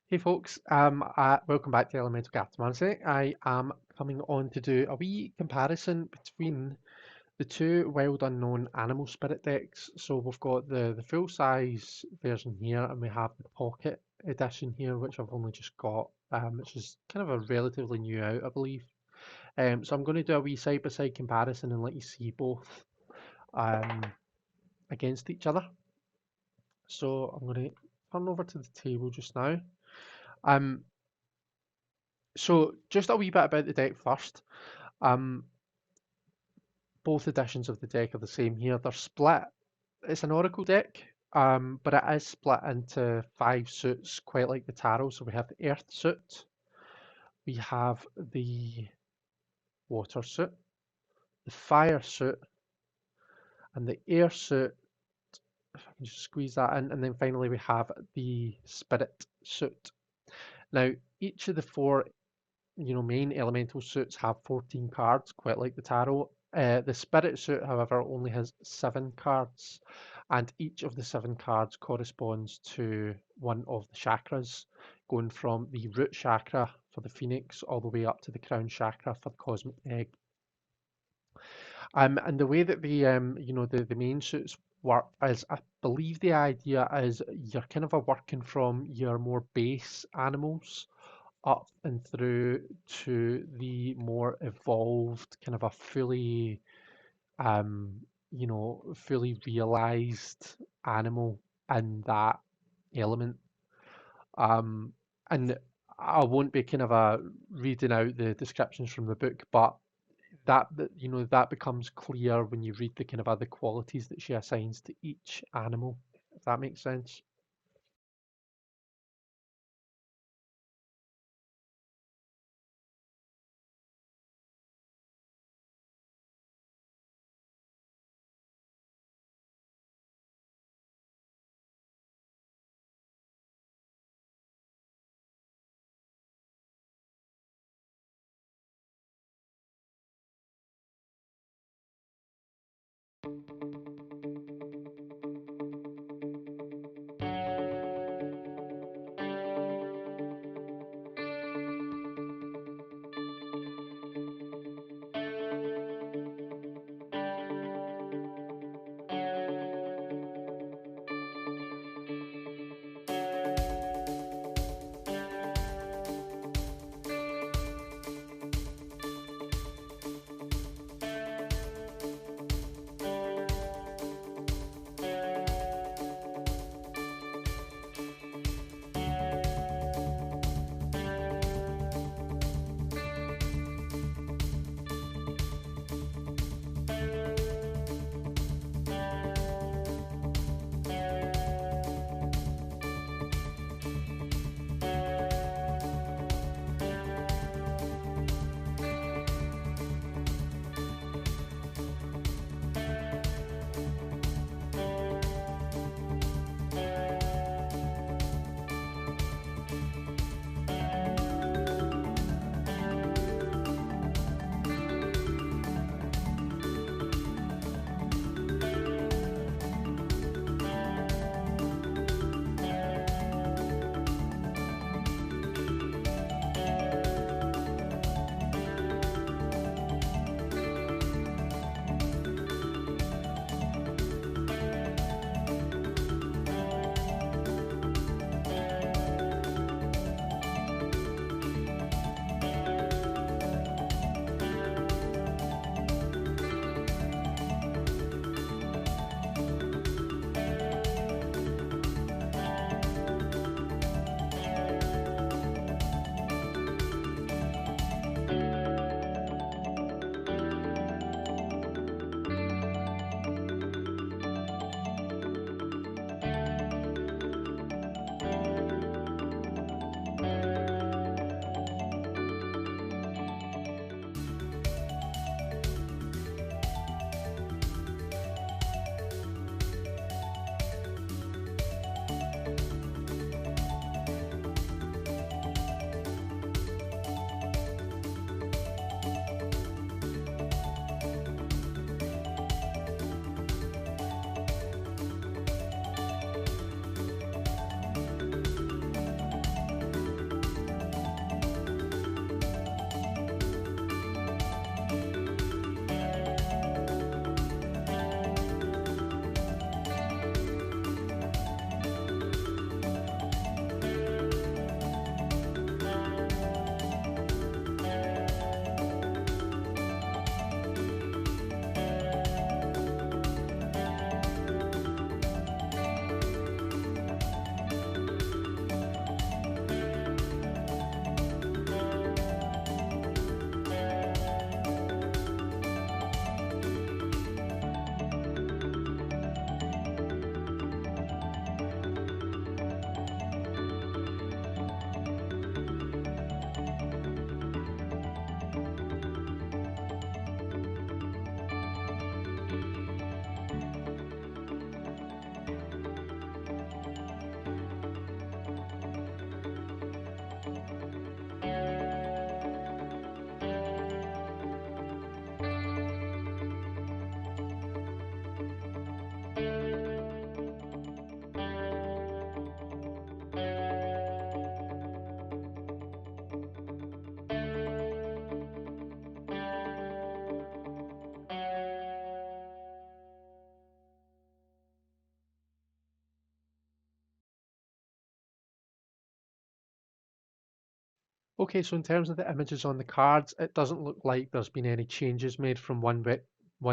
Hey folks, welcome back to Elemental Cartomancy. I am coming on to do a wee comparison between the two Wild Unknown Animal Spirit decks. So we've got the full size version here, and we have the pocket edition here, which I've only just got, which is kind of a relatively new out, I believe. So I'm going to do a wee side by side comparison and let you see both um, against each other. So I'm going to turn over to the table just now. Um, So just a wee bit about the deck first. Um, both editions of the deck are the same here. They're split. It's an Oracle deck, but it is split into five suits, quite like the Tarot. So we have the Earth suit, we have the Water suit, the Fire suit, and the Air suit. If I can just squeeze that in, and then finally we have the Spirit suit. Now, each of the four main elemental suits have 14 cards, quite like the tarot. The spirit suit, however, only has 7 cards, and each of the 7 cards corresponds to one of the chakras, going from the root chakra for the phoenix all the way up to the crown chakra for the cosmic egg. And the way that the main suits work is, I believe the idea is you're kind of working from your more base animals up and through to the more evolved, kind of a um, fully realized animal in that element. Um, and I won't be kind of reading out the descriptions from the book, but that becomes clear when you read the kind of other qualities that she assigns to each animal, if that makes sense. Okay, so in terms of the images on the cards, it doesn't look like there's been any changes made from one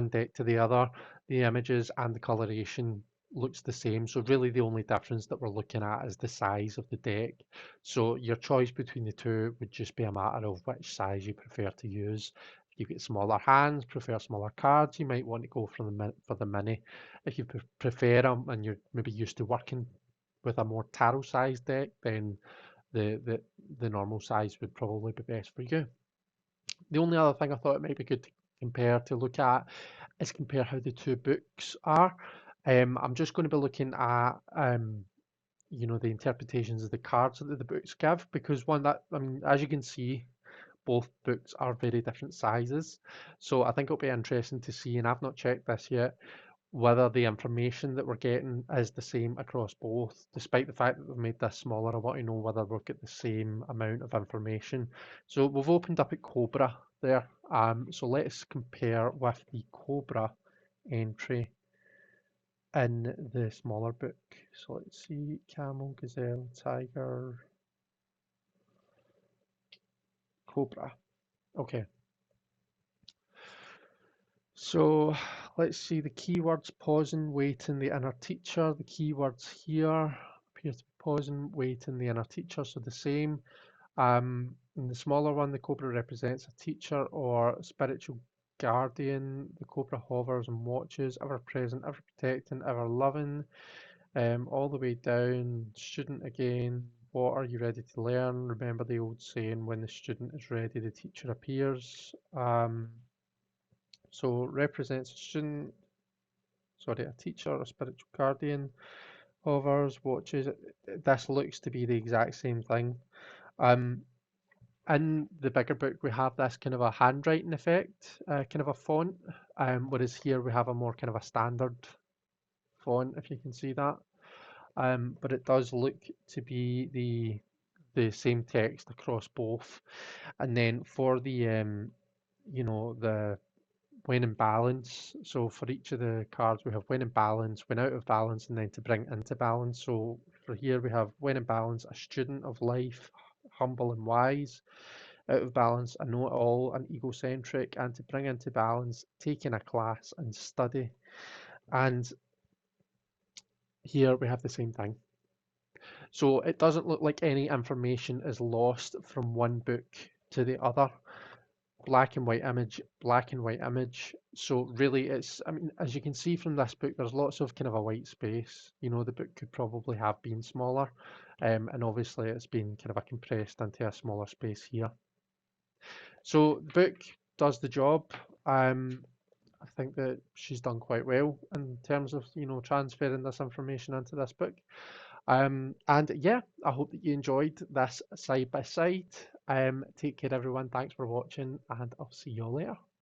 deck to the other. The images and the coloration looks the same. So really the only difference that we're looking at is the size of the deck. So your choice between the two would just be a matter of which size you prefer to use. If you get smaller hands, prefer smaller cards, you might want to go for for the mini. If you prefer them and you're maybe used to working with a more tarot sized deck, then the, the the normal size would probably be best for you. The only other thing I thought it might be good to compare to look at is compare how the two books are. I'm just going to be looking at the interpretations of the cards that the books give because one that I mean, as you can see, both books are very different sizes. So I think it'll be interesting to see, and I've not checked this yet, whether the information that we're getting is the same across both, despite the fact that they've made this smaller. I want to know whether we'll get the same amount of information. So we've opened up at Cobra there. So let's compare with the Cobra entry in the smaller book. So let's see, camel, gazelle, tiger, Cobra. Okay, so let's see the keywords pausing, waiting, the inner teacher. The keywords here appear to be pausing, waiting, the inner teacher, so the same. In the smaller one, the cobra represents a teacher or spiritual guardian. The cobra hovers and watches, ever present, ever protecting, ever loving. All the way down, student again. What are you ready to learn? Remember the old saying, when the student is ready, the teacher appears. So represents a student, sorry, a teacher, a spiritual guardian, hovers, watches. This looks to be the exact same thing. Um, in the bigger book, we have this kind of a handwriting effect, kind of a font, whereas here we have a more kind of a standard font, if you can see that. But it does look to be the same text across both. And then for the when in balance. So for each of the cards, we have when in balance, when out of balance, and then to bring into balance. So for here, we have when in balance, a student of life, humble and wise. Out of balance, a know-it-all, and egocentric, and to bring into balance, taking a class and study. And here we have the same thing. So it doesn't look like any information is lost from one book to the other. Black and white image, black and white image. So really I mean, as you can see from this book, there's lots of kind of a white space. The book could probably have been smaller. And obviously it's been kind of a compressed into a smaller space here. So the book does the job. I think that she's done quite well in terms of, transferring this information into this book. And yeah, I hope that you enjoyed this side by side. Take care, everyone. Thanks for watching, and I'll see you all later.